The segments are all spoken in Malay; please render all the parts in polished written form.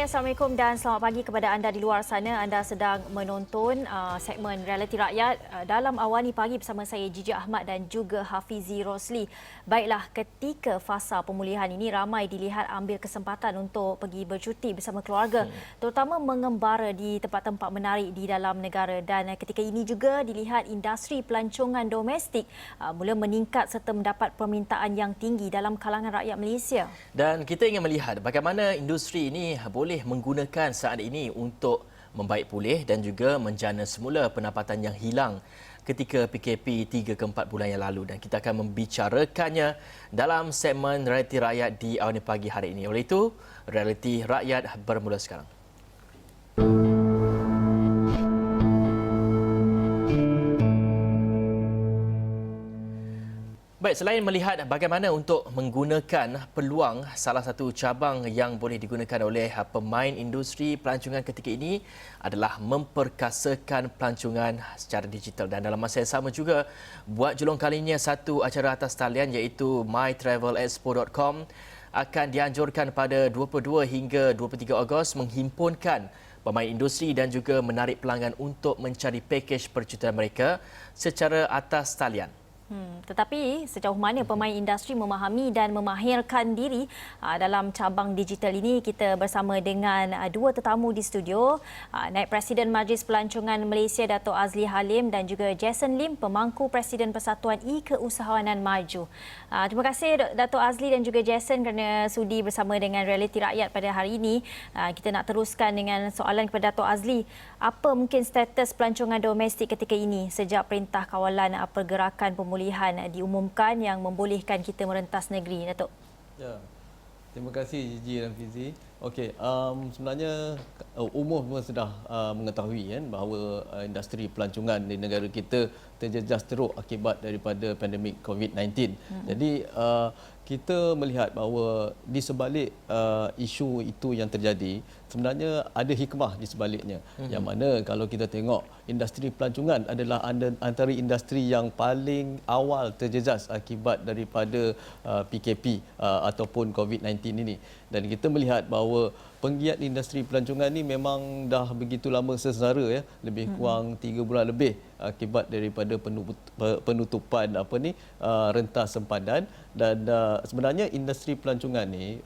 Hai, Assalamualaikum dan selamat pagi kepada anda di luar sana. Anda sedang menonton segmen Realiti Rakyat dalam Awani Pagi bersama saya Gigi Ahmad dan juga Hafizi Rosli. Baiklah, ketika fasa pemulihan ini ramai dilihat ambil kesempatan untuk pergi bercuti bersama keluarga, terutama mengembara di tempat-tempat menarik di dalam negara, dan ketika ini juga dilihat industri pelancongan domestik mula meningkat serta mendapat permintaan yang tinggi dalam kalangan rakyat Malaysia. Dan kita ingin melihat bagaimana industri ini boleh menggunakan saat ini untuk membaik pulih dan juga menjana semula pendapatan yang hilang ketika PKP 3 ke 4 bulan yang lalu. Dan kita akan membicarakannya dalam segmen Realiti Rakyat di Awani Pagi hari ini. Oleh itu, Realiti Rakyat bermula sekarang. Baik, selain melihat bagaimana untuk menggunakan peluang, salah satu cabang yang boleh digunakan oleh pemain industri pelancongan ketika ini adalah memperkasakan pelancongan secara digital. Dan dalam masa yang sama juga, buat julung kalinya satu acara atas talian iaitu mytravelexpo.com akan dianjurkan pada 22 hingga 23 Ogos menghimpunkan pemain industri dan juga menarik pelanggan untuk mencari pakej percutian mereka secara atas talian. Tetapi sejauh mana pemain industri memahami dan memahirkan diri dalam cabang digital ini, kita bersama dengan dua tetamu di studio, Naib Presiden Majlis Pelancongan Malaysia Dato' Azli Halim dan juga Jason Lim, Pemangku Presiden Persatuan E-Keusahawanan Maju. Terima kasih Dato' Azli dan juga Jason kerana sudi bersama dengan Realiti Rakyat pada hari ini. Kita nak teruskan dengan soalan kepada Dato' Azli. Apa mungkin status pelancongan domestik ketika ini sejak Perintah Kawalan Pergerakan Pemulihan diumumkan yang membolehkan kita merentas negeri, Datuk? Ya, terima kasih Gigi dan Fizi. Okey, sebenarnya umum semua sudah mengetahui kan bahawa industri pelancongan di negara kita terjejas teruk akibat daripada pandemik COVID-19. Jadi kita melihat bahawa di sebalik isu itu yang terjadi, sebenarnya ada hikmah di sebaliknya. Yang mana kalau kita tengok, industri pelancongan adalah antara industri yang paling awal terjejas akibat daripada PKP ataupun COVID-19 ini. Dan kita melihat bahawa penggiat industri pelancongan ini memang dah begitu lama sengsara, ya, lebih kurang 3 bulan lebih akibat daripada penutupan rentas sempadan. Dan sebenarnya industri pelancongan ni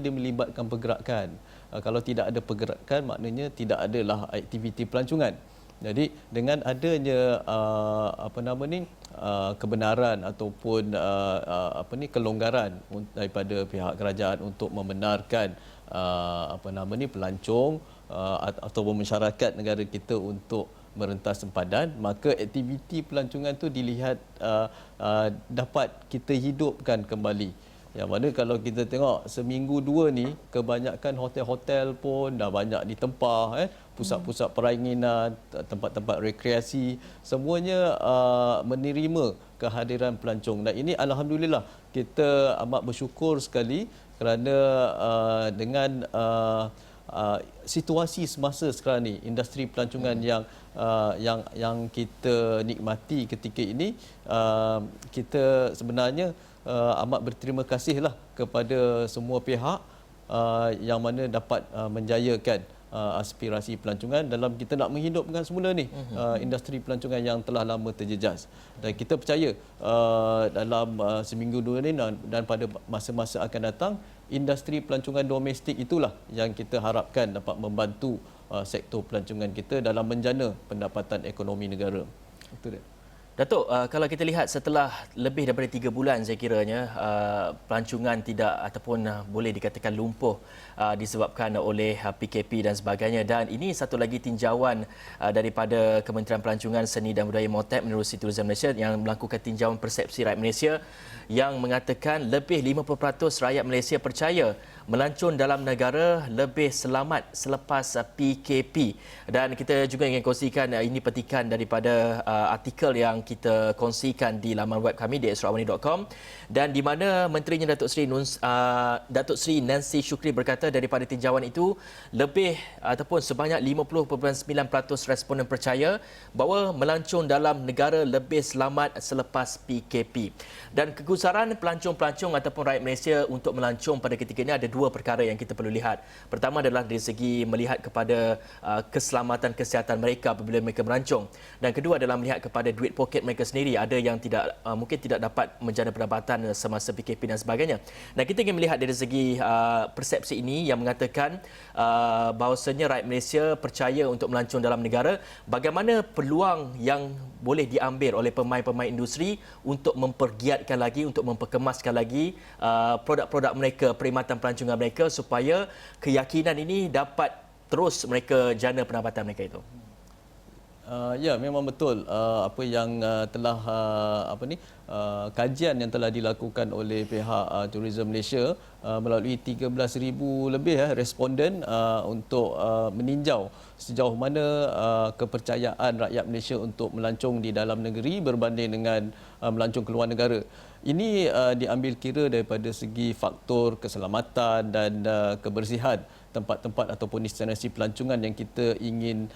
dia melibatkan pergerakan. Kalau tidak ada pergerakan, maknanya tidak adalah aktiviti pelancongan. Jadi dengan adanya kebenaran ataupun kelonggaran daripada pihak kerajaan untuk membenarkan pelancong ataupun masyarakat negara kita untuk merentas sempadan, maka aktiviti pelancongan tu dilihat dapat kita hidupkan kembali. Yang mana kalau kita tengok seminggu dua ni, kebanyakan hotel-hotel pun dah banyak ditempah, pusat-pusat peranginan, tempat-tempat rekreasi, semuanya menerima kehadiran pelancong. Dan ini alhamdulillah kita amat bersyukur sekali kerana dengan situasi semasa sekarang ni, industri pelancongan yang kita nikmati ketika ini, kita sebenarnya amat berterima kasihlah kepada semua pihak yang mana dapat menjayakan aspirasi pelancongan dalam kita nak menghidupkan semula ni industri pelancongan yang telah lama terjejas. Dan kita percaya dalam seminggu dua ni dan pada masa-masa akan datang, industri pelancongan domestik itulah yang kita harapkan dapat membantu sektor pelancongan kita dalam menjana pendapatan ekonomi negara. Itu dia. Datuk, kalau kita lihat setelah lebih daripada 3 bulan saya kiranya pelancongan tidak ataupun boleh dikatakan lumpuh disebabkan oleh PKP dan sebagainya, dan ini satu lagi tinjauan daripada Kementerian Pelancongan, Seni dan Budaya MOTEP menerusi Tourism Malaysia yang melakukan tinjauan persepsi rakyat Malaysia yang mengatakan lebih 50% rakyat Malaysia percaya melancong dalam negara lebih selamat selepas PKP. Dan kita juga ingin kongsikan ini petikan daripada artikel yang kita kongsikan di laman web kami di extraordinary.com, dan di mana menterinya Datuk Seri Nancy Shukri berkata daripada tinjauan itu lebih ataupun sebanyak 50.9% responden percaya bahawa melancong dalam negara lebih selamat selepas PKP. Dan kegusaran pelancong-pelancong ataupun rakyat Malaysia untuk melancong pada ketika ini ada dua dua perkara yang kita perlu lihat. Pertama adalah dari segi melihat kepada keselamatan kesihatan mereka apabila mereka melancong, dan kedua adalah melihat kepada duit poket mereka sendiri. Ada yang tidak mungkin tidak dapat menjana pendapatan semasa PKP dan sebagainya. Dan kita ingin melihat dari segi persepsi ini yang mengatakan bahawasanya rakyat Malaysia percaya untuk melancong dalam negara. Bagaimana peluang yang boleh diambil oleh pemain-pemain industri untuk mempergiatkan lagi, untuk memperkemaskan lagi produk-produk mereka, perkhidmatan pelancongan mereka, supaya keyakinan ini dapat terus mereka jana pendapatan mereka itu. Ya, memang betul apa yang telah kajian yang telah dilakukan oleh pihak Tourism Malaysia melalui 13,000 lebih responden untuk meninjau sejauh mana kepercayaan rakyat Malaysia untuk melancong di dalam negeri berbanding dengan melancong ke luar negara. Ini diambil kira daripada segi faktor keselamatan dan kebersihan tempat-tempat ataupun destinasi pelancongan yang kita ingin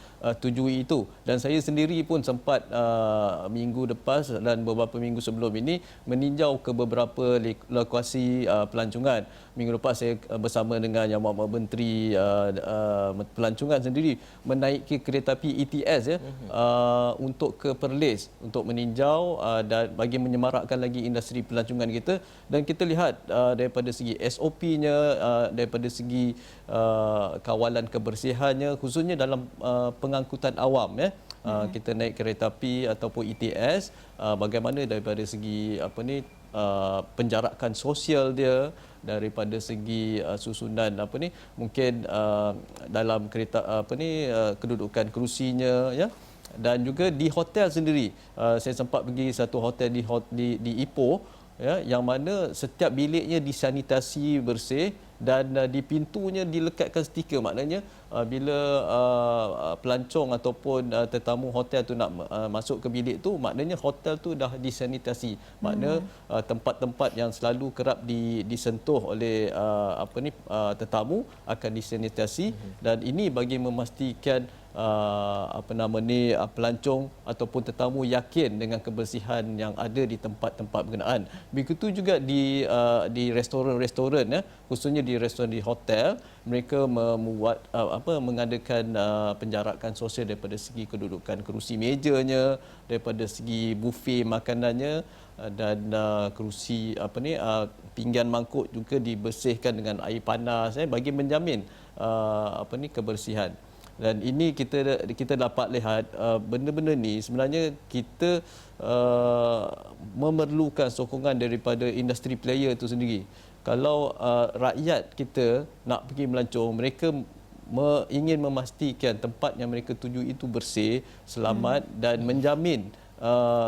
tujui itu. Dan saya sendiri pun sempat minggu lepas dan beberapa minggu sebelum ini meninjau ke beberapa lokasi pelancongan. Minggu lepas saya bersama dengan Yang Mohd Menteri Pelancongan sendiri menaiki kereta api ETS untuk ke Perlis untuk meninjau dan bagi menyemarakkan lagi industri pelancongan kita. Dan kita lihat daripada segi SOP-nya, daripada segi kawalan kebersihannya, khususnya dalam pengangkutan awam kita naik kereta api ataupun ETS, bagaimana daripada segi penjarakan sosial dia, daripada segi susunan mungkin dalam kereta kedudukan kerusinya dan juga di hotel sendiri. Saya sempat pergi satu hotel di Ipoh yang mana setiap biliknya disanitasi bersih dan di pintunya dilekatkan stiker. Maknanya bila pelancong ataupun tetamu hotel tu nak masuk ke bilik tu, maknanya hotel tu dah disanitasi. Makna tempat-tempat yang selalu kerap disentuh oleh tetamu akan disanitasi. Dan ini bagi memastikan pelancong ataupun tetamu yakin dengan kebersihan yang ada di tempat-tempat berkenaan. Begitu juga di restoran-restoran, khususnya di restoran di hotel, mereka membuat mengadakan penjarakan sosial daripada segi kedudukan kerusi mejanya, daripada segi buffet makanannya, dan kerusi pinggan mangkuk juga dibersihkan dengan air panas bagi menjamin kebersihan. Dan ini kita dapat lihat benda-benda ni sebenarnya kita memerlukan sokongan daripada industri player itu sendiri. Kalau rakyat kita nak pergi melancong, mereka ingin memastikan tempat yang mereka tuju itu bersih, selamat dan menjamin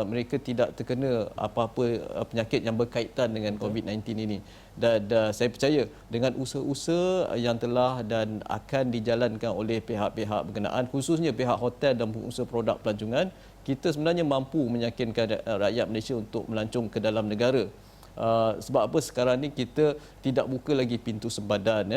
mereka tidak terkena apa-apa penyakit yang berkaitan dengan COVID-19 ini. Dan saya percaya dengan usaha-usaha yang telah dan akan dijalankan oleh pihak-pihak berkenaan, khususnya pihak hotel dan pengusaha produk pelancongan, kita sebenarnya mampu meyakinkan rakyat Malaysia untuk melancong ke dalam negara. Sebab apa sekarang ni kita tidak buka lagi pintu sempadan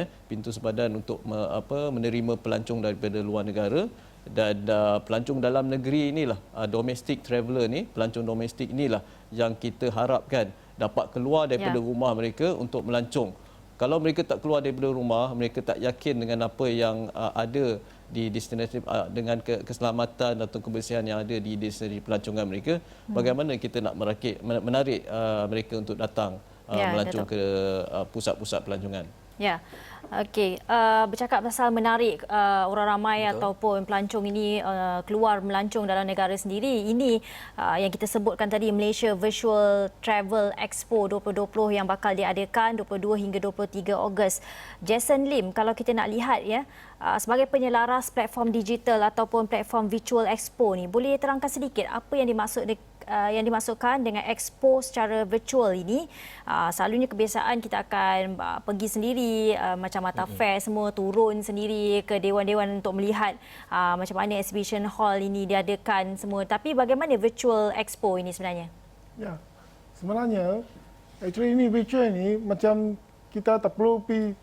untuk menerima pelancong daripada luar negara. Dan pelancong dalam negeri inilah, domestic traveller ni, pelancong domestik inilah yang kita harapkan dapat keluar daripada rumah mereka untuk melancong. Kalau mereka tak keluar daripada rumah, mereka tak yakin dengan apa yang ada di destinasi, dengan keselamatan atau kebersihan yang ada di destinasi pelancongan mereka, bagaimana kita nak menarik mereka untuk datang melancong ke pusat-pusat pelancongan. Ya, okey. Bercakap pasal menarik orang ramai ataupun pelancong ini keluar melancong dalam negara sendiri. Ini yang kita sebutkan tadi, Malaysia Virtual Travel Expo 2020 yang bakal diadakan 22 hingga 23 Ogos. Jason Lim, kalau kita nak lihat sebagai penyelaras platform digital ataupun platform Virtual Expo ni, boleh terangkan sedikit apa yang dimaksudkan dengan expo secara virtual ini? Selalunya kebiasaan kita akan pergi sendiri, macam Mata Fair semua, turun sendiri ke dewan-dewan untuk melihat macam mana exhibition hall ini diadakan semua. Tapi bagaimana virtual expo ini sebenarnya? Ya, sebenarnya actually ini virtual ini macam kita tak perlu pergi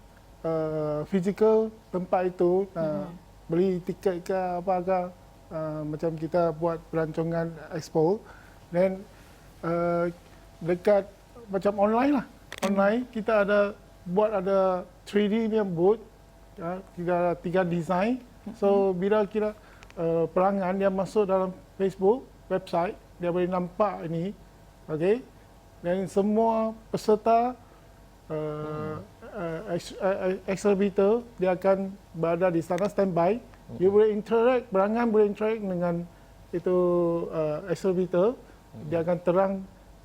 physical tempat itu, beli tiket ke apa ke, macam kita buat pelancongan expo. Dan dekat macam online lah. Online kita ada 3D punya booth, kita ada 3 design. So bila kira pelanggan dia masuk dalam Facebook website, dia boleh nampak ini, okey. Dan semua peserta exhibitor dia akan berada di sana standby. You boleh interact, pelanggan boleh interact dengan itu exhibitor. Dia akan terang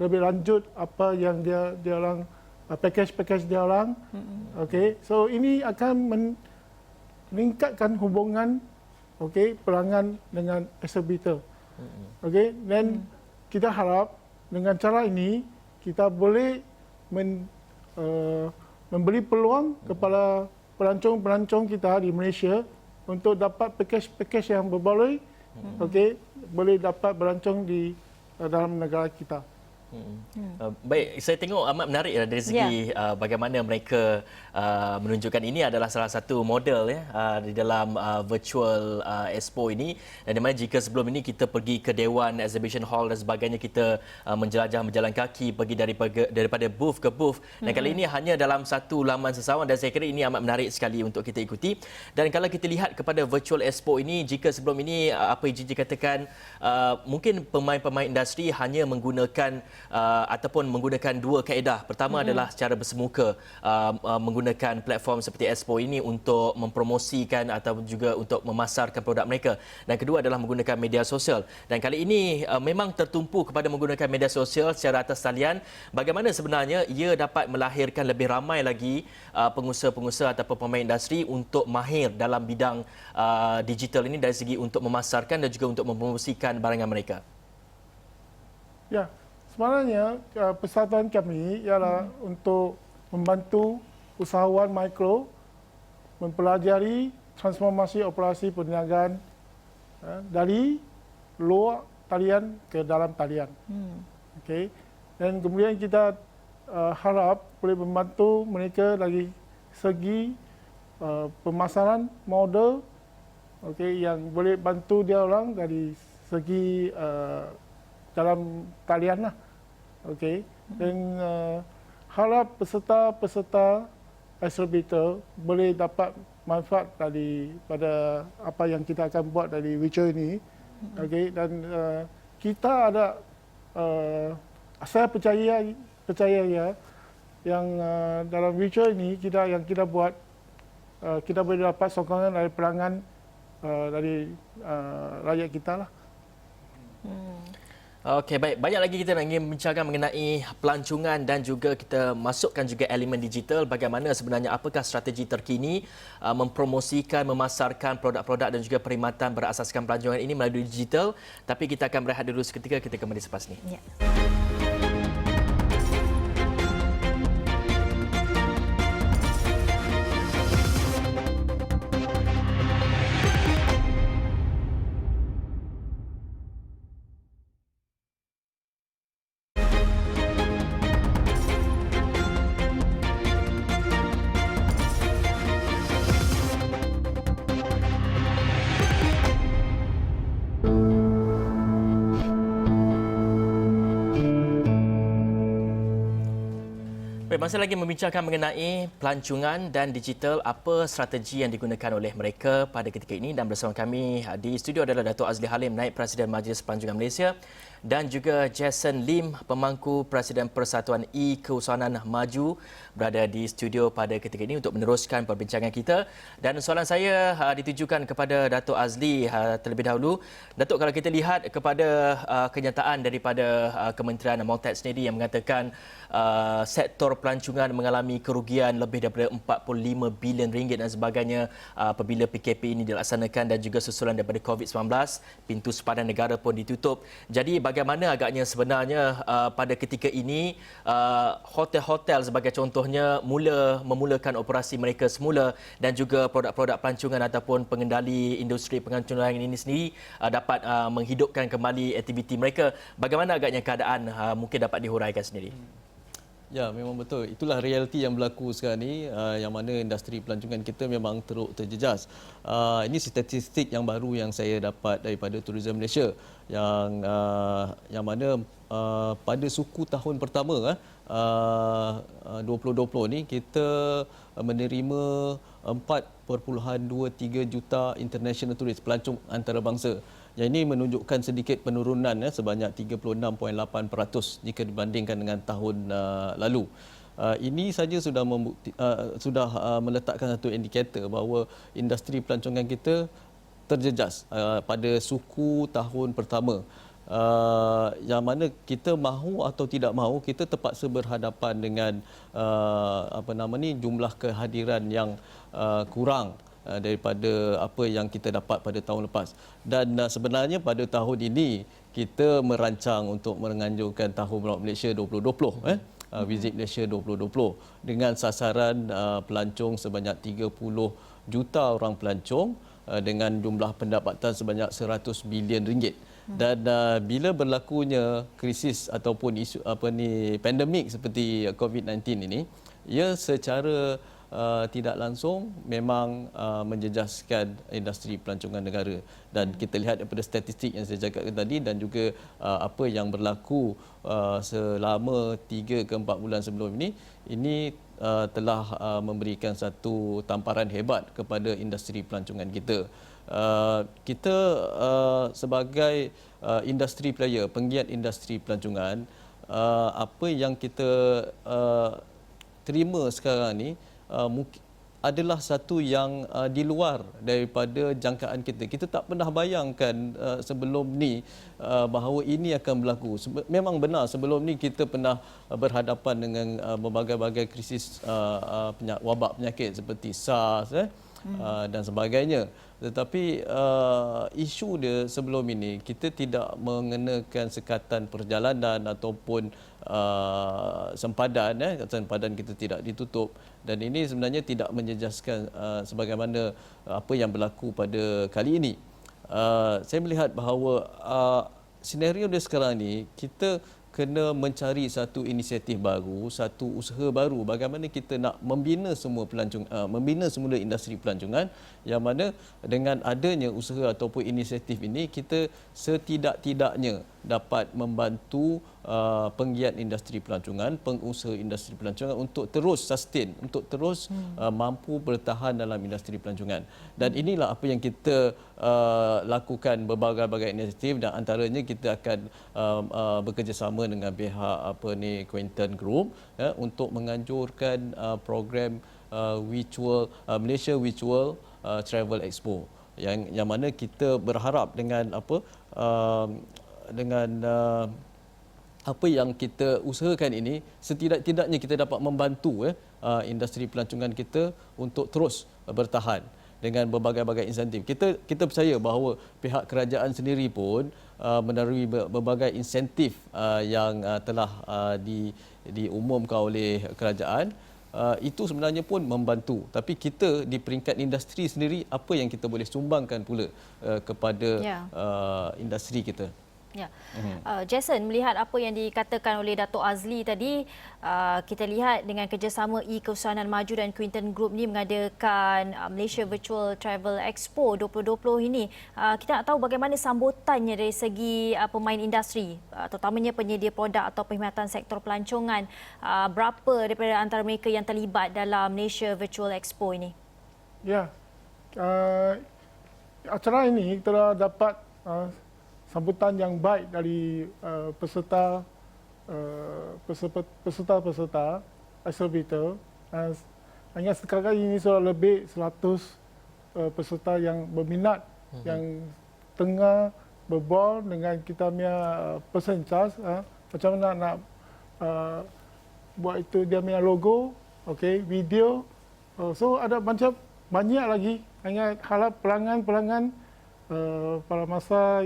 lebih lanjut apa yang dia orang package dia orang. Okey. So ini akan meningkatkan hubungan pelanggan dengan exhibitor. Okey. Dan kita harap dengan cara ini kita boleh memberi peluang kepada pelancong-pelancong kita di Malaysia untuk dapat package yang berbaloi, boleh dapat berlancong di dalam negara kita. Baik, saya tengok amat menarik dari segi bagaimana mereka menunjukkan ini adalah salah satu model di dalam virtual expo ini, dan di mana jika sebelum ini kita pergi ke Dewan Exhibition Hall dan sebagainya, kita menjelajah berjalan kaki pergi daripada booth ke booth, dan kali ini hanya dalam satu laman sesawan, dan saya kira ini amat menarik sekali untuk kita ikuti. Dan kalau kita lihat kepada virtual expo ini, jika sebelum ini apa yang Gigi katakan, mungkin pemain-pemain industri hanya menggunakan ataupun menggunakan dua kaedah. Pertama adalah secara bersemuka, menggunakan platform seperti Expo ini untuk mempromosikan atau juga untuk memasarkan produk mereka. Dan kedua adalah menggunakan media sosial. Dan kali ini memang tertumpu kepada menggunakan media sosial secara atas talian. Bagaimana sebenarnya ia dapat melahirkan lebih ramai lagi pengusaha-pengusaha ataupun pemain industri untuk mahir dalam bidang digital ini dari segi untuk memasarkan dan juga untuk mempromosikan barangan mereka. Ya, sebenarnya persatuan kami ialah untuk membantu usahawan mikro mempelajari transformasi operasi perniagaan dari luar talian ke dalam talian. Okay. Dan kemudian kita harap boleh membantu mereka dari segi pemasaran model, yang boleh bantu dia orang dari segi dalam talian lah. Okey. Dan harap peserta-peserta exhibitor boleh dapat manfaat daripada apa yang kita akan buat dari virtual ini. Okey. Dan kita ada saya percaya ya yang dalam virtual ini kita buat kita boleh dapat sokongan dari pelanggan dari rakyat kita lah. Okey, baik. Banyak lagi kita nak ingin bincangkan mengenai pelancongan dan juga kita masukkan juga elemen digital. Bagaimana sebenarnya, apakah strategi terkini mempromosikan, memasarkan produk-produk dan juga perkhidmatan berasaskan pelancongan ini melalui digital. Tapi kita akan berehat dulu seketika, kita kembali selepas ini. Ya. Masih lagi membincangkan mengenai pelancongan dan digital, apa strategi yang digunakan oleh mereka pada ketika ini, dan bersama kami di studio adalah Datuk Azli Halim, Naib Presiden Majlis Pelancongan Malaysia, dan juga Jason Lim, pemangku Presiden Persatuan E-Keusahanan Maju, berada di studio pada ketika ini untuk meneruskan perbincangan kita. Dan soalan saya ditujukan kepada Datuk Azli terlebih dahulu. Datuk, kalau kita lihat kepada kenyataan daripada Kementerian Monetar sendiri yang mengatakan sektor pelancongan mengalami kerugian lebih daripada 45 bilion ringgit dan sebagainya apabila PKP ini dilaksanakan, dan juga susulan daripada COVID-19, pintu sepadan negara pun ditutup. Jadi bagaimana agaknya sebenarnya pada ketika ini hotel-hotel sebagai contohnya memulakan operasi mereka semula, dan juga produk-produk pelancongan ataupun pengendali industri pelancongan ini sendiri dapat menghidupkan kembali aktiviti mereka. Bagaimana agaknya keadaan mungkin dapat dihuraikan sendiri? Ya, memang betul. Itulah realiti yang berlaku sekarang ni, yang mana industri pelancongan kita memang teruk terjejas. Ini statistik yang baru yang saya dapat daripada Tourism Malaysia, yang mana pada suku tahun pertama 2020 ni kita menerima 4.23 juta international tourist, pelancong antarabangsa. Yang ini menunjukkan sedikit penurunan sebanyak 36.8% jika dibandingkan dengan tahun lalu. Ini saja sudah meletakkan satu indikator bahawa industri pelancongan kita terjejas pada suku tahun pertama. Yang mana kita mahu atau tidak mahu, kita terpaksa berhadapan dengan jumlah kehadiran yang kurang daripada apa yang kita dapat pada tahun lepas. Dan sebenarnya pada tahun ini kita merancang untuk menganjurkan Tahun Melawat Malaysia 2020, Visit Malaysia 2020 dengan sasaran pelancong sebanyak 30 juta orang pelancong dengan jumlah pendapatan sebanyak 100 bilion ringgit. Dan bila berlakunya krisis ataupun isu pandemik seperti COVID-19 ini, ia secara tidak langsung memang menjejaskan industri pelancongan negara. Dan kita lihat daripada statistik yang saya cakapkan tadi dan juga apa yang berlaku selama 3 ke 4 bulan sebelum ini telah memberikan satu tamparan hebat kepada industri pelancongan kita. Kita sebagai industri player, penggiat industri pelancongan, apa yang kita terima sekarang ni adalah satu yang di luar daripada jangkaan kita. Kita tak pernah bayangkan sebelum ni bahawa ini akan berlaku. Memang benar sebelum ni kita pernah berhadapan dengan berbagai-bagai krisis wabak penyakit seperti SARS dan sebagainya. Tetapi isu dia sebelum ini kita tidak mengenakan sekatan perjalanan ataupun sempadan. Sempadan kita tidak ditutup, dan ini sebenarnya tidak menjejaskan sebagaimana apa yang berlaku pada kali ini. Saya melihat bahawa senario dia sekarang ni kita kena mencari satu inisiatif baru, satu usaha baru bagaimana kita nak membina semua membina semula industri pelancongan, yang mana dengan adanya usaha ataupun inisiatif ini kita setidak-tidaknya dapat membantu penggiat industri pelancongan, pengusaha industri pelancongan untuk terus sustain, untuk terus mampu bertahan dalam industri pelancongan. Dan inilah apa yang kita lakukan, berbagai-bagai inisiatif, dan antaranya kita akan bekerjasama dengan pihak Quinton Group untuk menganjurkan program Malaysia Virtual Travel Expo, yang mana kita berharap dengan apa yang kita usahakan ini, setidak-tidaknya kita dapat membantu industri pelancongan kita untuk terus bertahan dengan berbagai-bagai insentif. Kita percaya bahawa pihak kerajaan sendiri pun melalui berbagai insentif yang telah diumumkan oleh kerajaan, itu sebenarnya pun membantu. Tapi kita di peringkat industri sendiri, apa yang kita boleh sumbangkan pula kepada industri kita. Ya. Jason, melihat apa yang dikatakan oleh Dato' Azli tadi, kita lihat dengan kerjasama E-Kesusanan Maju dan Quinton Group ni mengadakan Malaysia Virtual Travel Expo 2020 ini. Kita nak tahu bagaimana sambutannya dari segi pemain industri, terutamanya penyedia produk atau perkhidmatan sektor pelancongan. Berapa daripada antara mereka yang terlibat dalam Malaysia Virtual Expo ini? Ya, acara ini telah dapat sambutan yang baik dari peserta exhibitor. Hanya sekarang ini sudah lebih 100 peserta yang berminat, yang tengah berbual dengan kita punya person charge, macam mana nak buat itu dia punya logo, video. So ada banyak lagi. Hanya harap pelanggan pada masa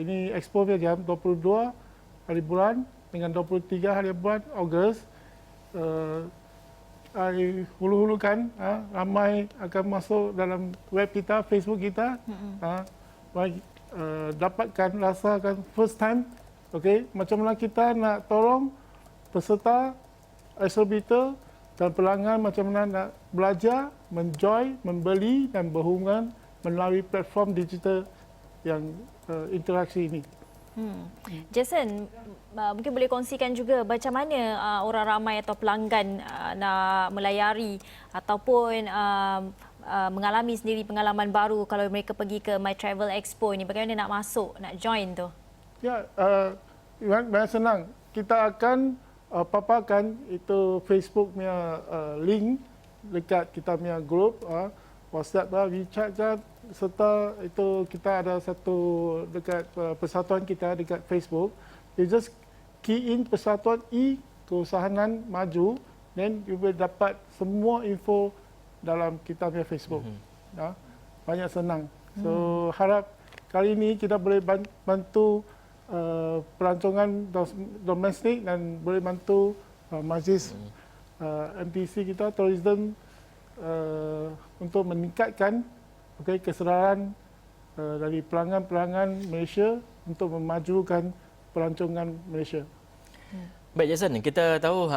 ini expo jam 22 hari bulan dengan 23 hari bulan Ogos, hulu-hulukan ramai akan masuk dalam web kita, Facebook kita, dapatkan, rasakan first time, macam mana kita nak tolong peserta, exhibitor dan pelanggan macam mana nak belajar, menjoy, membeli dan berhubungan melalui platform digital yang interaksi ini. Jason, mungkin boleh kongsikan juga macam mana orang ramai atau pelanggan nak melayari ataupun mengalami sendiri pengalaman baru kalau mereka pergi ke My Travel Expo ni, bagaimana nak masuk, nak join tu? Ya, memang senang. Kita akan paparkan itu Facebook punya link dekat kita punya grup, WhatsApp lah, WeChat kan, serta itu kita ada satu dekat persatuan kita dekat Facebook. You just key in persatuan Keusahanan Maju, then you will dapat semua info dalam kita punya Facebook. Banyak senang. So harap kali ini kita boleh bantu pelancongan domestik dan boleh bantu majlis MPC kita, tourism, untuk meningkatkan kesedaran dari pelanggan-pelanggan Malaysia untuk memajukan pelancongan Malaysia. Baik Jason, kita tahu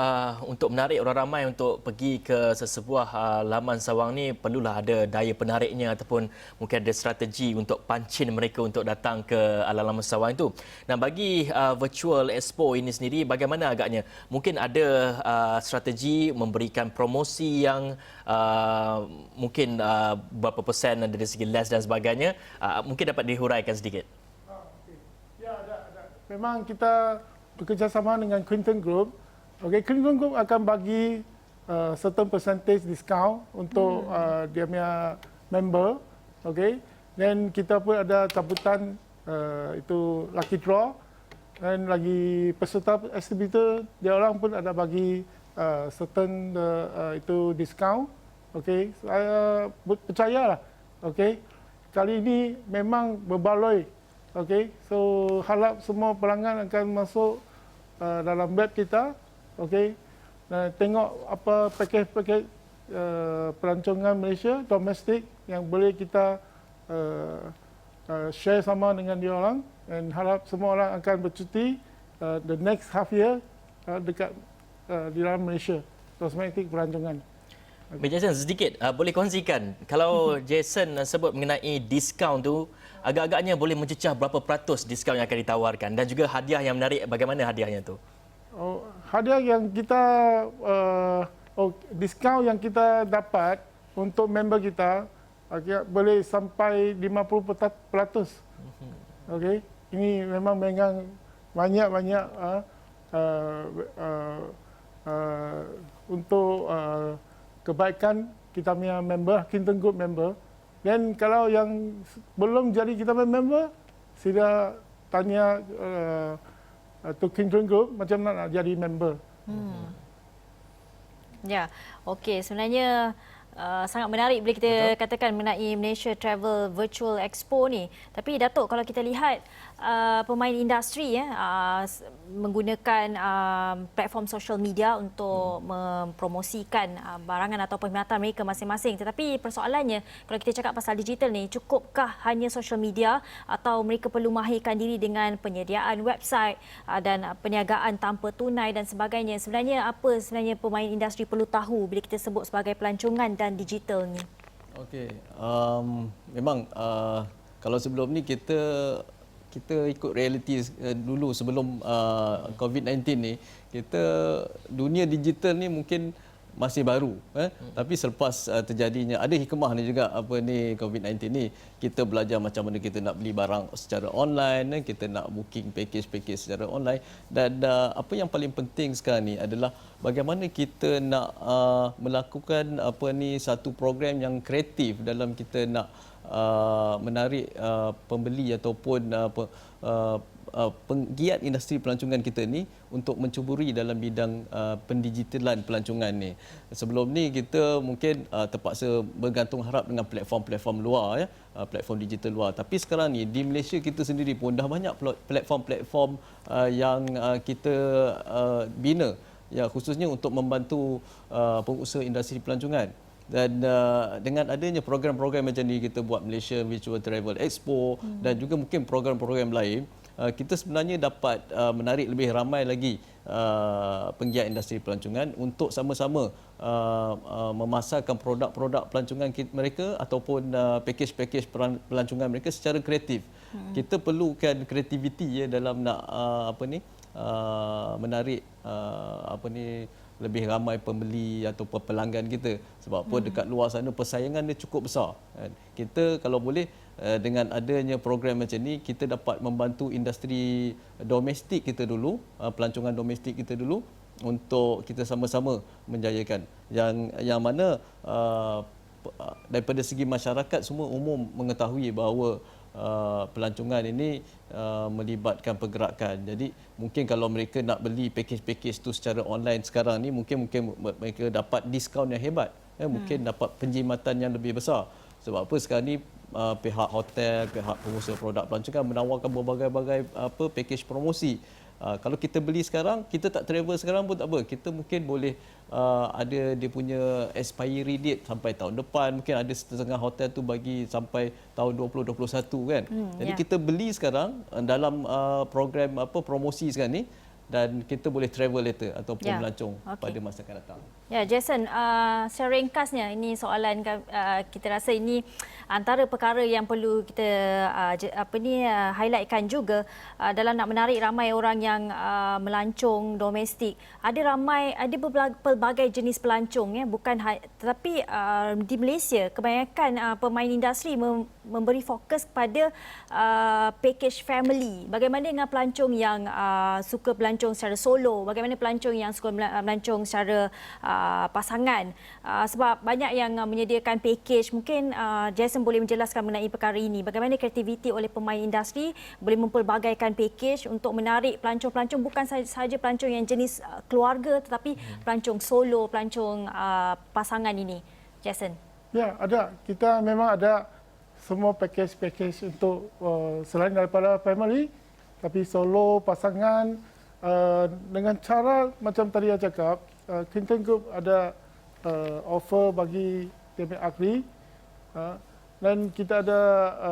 untuk menarik orang ramai untuk pergi ke sesebuah laman sawang ni perlulah ada daya penariknya ataupun mungkin ada strategi untuk pancing mereka untuk datang ke laman sawang itu. Dan bagi virtual expo ini sendiri, bagaimana agaknya? Mungkin ada strategi memberikan promosi yang mungkin berapa persen dari segi les dan sebagainya. Mungkin dapat dihuraikan sedikit. Ya, ada. Memang kita bekerjasama dengan Quinton Group. Quinton Group akan bagi certain percentage discount untuk dia punya member. Dan kita pun ada cabutan itu lucky draw, dan lagi peserta exhibitor dia orang pun ada bagi certain itu discount. Saya percayalah. Kali ini memang berbaloi. So harap semua pelanggan akan masuk dalam web kita, tengok apa pakej-pakej pelancongan Malaysia domestik yang boleh kita share sama dengan dia orang, dan harap semua orang akan bercuti the next half year dekat di dalam Malaysia domestik pelancongan. Baik Jason, sedikit boleh kongsikan kalau Jason sebut mengenai diskaun tu, agak-agaknya boleh mencecah berapa peratus diskaun yang akan ditawarkan, dan juga hadiah yang menarik, bagaimana hadiahnya tu? Hadiah yang kita diskaun yang kita dapat untuk member kita boleh sampai 50%. Ini memang banyak untuk kebaikan kita punya member, Quinton Group member. Dan kalau yang belum jadi kita member, sila tanya to Quinton Group macam mana nak jadi member. Ya, okey. Sebenarnya sangat menarik bila kita katakan mengenai Malaysia Travel Virtual Expo ni. Tapi Datuk, kalau kita lihat pemain industri menggunakan platform social media untuk mempromosikan barangan atau perkhidmatan mereka masing-masing. Tetapi persoalannya, kalau kita cakap pasal digital ni, cukupkah hanya social media atau mereka perlu mahirkan diri dengan penyediaan website dan perniagaan tanpa tunai dan sebagainya? Sebenarnya apa sebenarnya pemain industri perlu tahu bila kita sebut sebagai pelancongan dan digital ni? Memang kalau sebelum ni kita ikut realiti dulu sebelum COVID-19 ni, dunia digital ni mungkin masih baru, tapi selepas terjadinya ada hikmah ni juga COVID-19 ni, kita belajar macam mana kita nak beli barang secara online, kita nak booking package secara online, dan apa yang paling penting sekarang ni adalah bagaimana kita nak melakukan satu program yang kreatif dalam kita nak menarik pembeli ataupun penggiat industri pelancongan kita ni untuk mencuburi dalam bidang pendigitalan pelancongan ni. Sebelum ni kita mungkin terpaksa bergantung harap dengan platform-platform luar, platform digital luar. Tapi sekarang ni di Malaysia kita sendiri pun dah banyak platform-platform yang kita bina, khususnya untuk membantu pengusaha industri pelancongan. Dan dengan adanya program-program macam ni, kita buat Malaysia Virtual Travel Expo dan juga mungkin program-program lain, kita sebenarnya dapat menarik lebih ramai lagi penggiat industri pelancongan untuk sama-sama memasarkan produk-produk pelancongan mereka ataupun pakej-pakej pelancongan mereka secara kreatif. Kita perlukan kreativiti ya dalam nak menarik lebih ramai pembeli atau pelanggan kita. Sebab apa dekat luar sana persaingan dia cukup besar kan. Kita kalau boleh dengan adanya program macam ni kita dapat membantu industri domestik kita dulu, pelancongan domestik kita dulu untuk kita sama-sama menjayakan. Yang mana daripada segi masyarakat semua umum mengetahui bahawa pelancongan ini melibatkan pergerakan. Jadi mungkin kalau mereka nak beli pakej-pakej tu secara online sekarang ni mungkin mereka dapat diskaun yang hebat. Mungkin dapat penjimatan yang lebih besar. Sebab apa sekarang ni pihak hotel, pihak pengusaha produk pelancongan menawarkan berbagai-bagai pakej promosi. Kalau kita beli sekarang, kita tak travel sekarang pun tak apa. Kita mungkin boleh ada dia punya expiry date sampai tahun depan. Mungkin ada setengah hotel tu bagi sampai tahun 2021 kan. Jadi kita beli sekarang dalam program promosi sekarang ni dan kita boleh travel later ataupun melancong pada masa akan datang. Ya, Jason, secara ringkasnya ini soalan kita rasa ini antara perkara yang perlu kita highlightkan juga dalam nak menarik ramai orang yang melancong domestik. Ada pelbagai jenis pelancong ya, bukan tetapi di Malaysia kebanyakan pemain industri memberi fokus kepada package family. Bagaimana dengan pelancong yang suka melancong secara solo? Bagaimana pelancong yang suka melancong secara pasangan, sebab banyak yang menyediakan package. Mungkin Jason boleh menjelaskan mengenai perkara ini. Bagaimana kreativiti oleh pemain industri boleh mempelbagaikan package untuk menarik pelancong-pelancong, bukan sahaja pelancong yang jenis keluarga tetapi pelancong solo, pelancong pasangan ini. Jason. Ya, ada. Kita memang ada semua package untuk selain daripada family, tapi solo, pasangan, dengan cara macam tadi saya cakap, Clinton Group ada offer bagi pihak ahli dan kita ada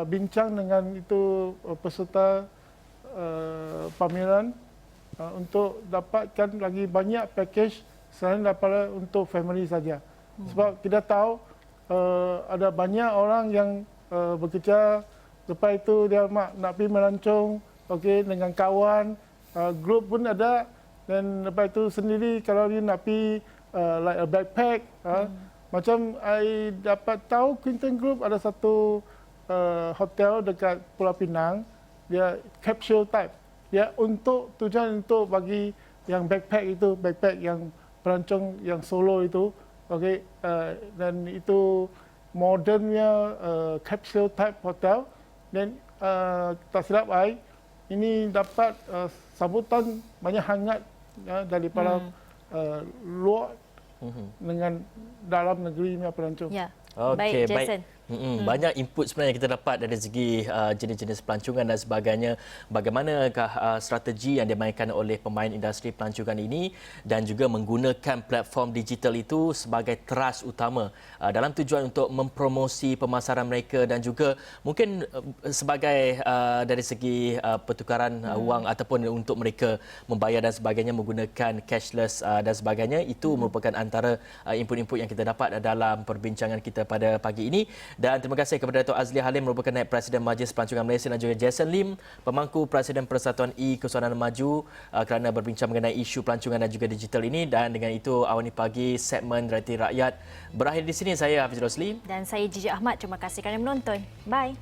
bincang dengan itu peserta pameran untuk dapatkan lagi banyak package selain daripada untuk family saja. Sebab kita tahu ada banyak orang yang bekerja, lepas itu dia nak pergi melancong dengan kawan, grup pun ada. Dan lepas itu sendiri kalau dia nak pergi like a backpack, macam I dapat tahu Clinton Group ada satu hotel dekat Pulau Pinang, dia capsule type. Dia untuk tujuan untuk bagi yang backpack itu, backpack yang pelancong yang solo itu, dan itu modernnya capsule type hotel. Dan tak silap I, ini dapat sambutan banyak hangat daripada luar dengan dalam negeri punya pelancong. Ya. Okey, baik, Jason. Banyak input sebenarnya kita dapat dari segi jenis-jenis pelancongan dan sebagainya. Bagaimanakah strategi yang dimainkan oleh pemain industri pelancongan ini dan juga menggunakan platform digital itu sebagai teras utama dalam tujuan untuk mempromosi pemasaran mereka dan juga mungkin sebagai dari segi pertukaran wang ataupun untuk mereka membayar dan sebagainya menggunakan cashless dan sebagainya. Itu merupakan antara input-input yang kita dapat dalam perbincangan kita pada pagi ini. Dan terima kasih kepada Dato' Azli Halim merupakan Naib Presiden Majlis Pelancongan Malaysia dan juga Jason Lim, pemangku Presiden Persatuan E-Kesudanan Maju kerana berbincang mengenai isu pelancongan dan juga digital ini. Dan dengan itu awani pagi segmen Realiti Rakyat berakhir di sini. Saya Hafiz Rosli Dan saya Gigi Ahmad. Terima kasih kerana menonton. Bye.